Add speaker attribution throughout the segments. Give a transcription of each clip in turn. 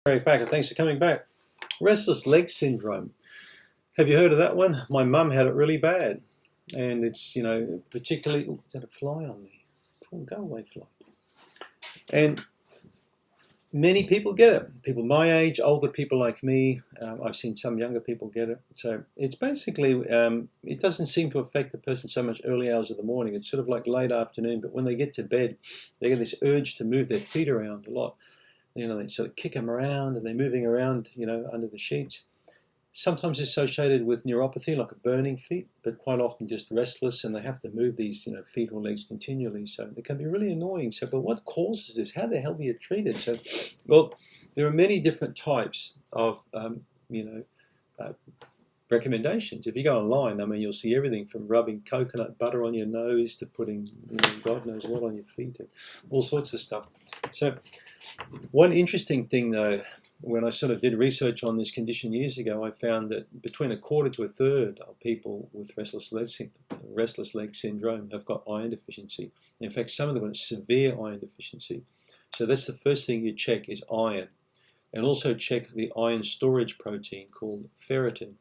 Speaker 1: Back, and thanks for coming back. Restless leg syndrome. Have you heard of that one? My mum had it really bad, and it's, particularly. Oh, is that a fly on me? Oh, go away, fly. And many people get it. People my age, older people like me. I've seen some younger people get it. So it's basically, it doesn't seem to affect the person so much early hours of the morning. It's sort of like late afternoon, but when they get to bed, they get this urge to move their feet around a lot. They sort of kick them around and they're moving around, under the sheets. Sometimes associated with neuropathy, like a burning feet, but quite often just restless, and they have to move these, feet or legs continually. So it can be really annoying. So, but what causes this? How the hell do you treat it? So, well, there are many different types of, recommendations. If you go online, you'll see everything from rubbing coconut butter on your nose to putting, God knows what on your feet, and all sorts of stuff. So one interesting thing, though, when I sort of did research on this condition years ago, I found that between a quarter to a third of people with restless leg syndrome have got iron deficiency. In fact, some of them have severe iron deficiency. So that's the first thing you check is iron. And also check the iron storage protein called ferritin,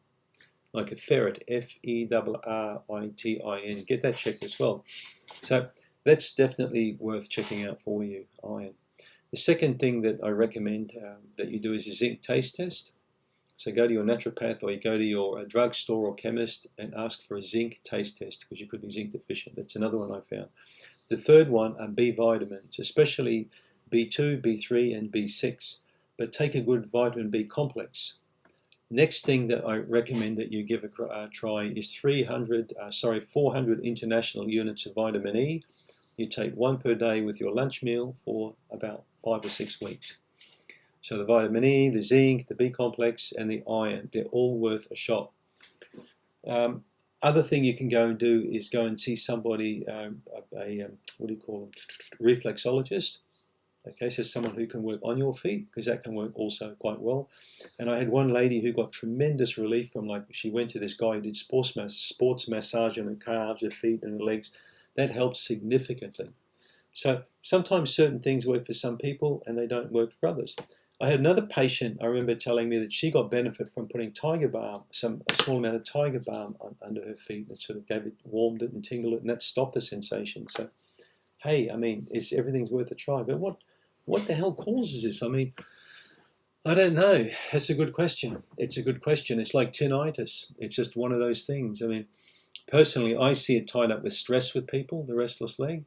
Speaker 1: like a ferret, F-E-R-R-I-T-I-N. Get that checked as well. So that's definitely worth checking out for you, iron. The second thing that I recommend that you do is a zinc taste test. So go to your naturopath or you go to your drugstore or chemist and ask for a zinc taste test because you could be zinc deficient. That's another one I found. The third one are B vitamins, especially B2, B3 and B6. But take a good vitamin B complex. Next thing that I recommend that you give a try is 400 international units of vitamin E. You take one per day with your lunch meal for about 5 or 6 weeks. So the vitamin E, the zinc, the B complex, and the iron, they're all worth a shot. Other thing you can go and do is go and see somebody, reflexologist. Okay, so someone who can work on your feet, because that can work also quite well. And I had one lady who got tremendous relief from, she went to this guy who did sports massage on her calves, her feet, and her legs. That helps significantly. So sometimes certain things work for some people and they don't work for others. I had another patient, I remember telling me that she got benefit from putting tiger balm, a small amount of tiger balm under her feet, and sort of warmed it and tingled it, and that stopped the sensation. So, hey, everything's worth a try. But what the hell causes this? I don't know. That's a good question. It's a good question. It's like tinnitus. It's just one of those things. Personally, I see it tied up with stress with people, the restless leg.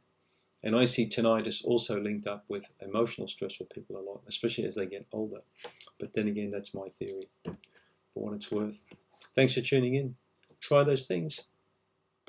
Speaker 1: And I see tinnitus also linked up with emotional stress with people a lot, especially as they get older. But then again, that's my theory, for what it's worth. Thanks for tuning in. Try those things.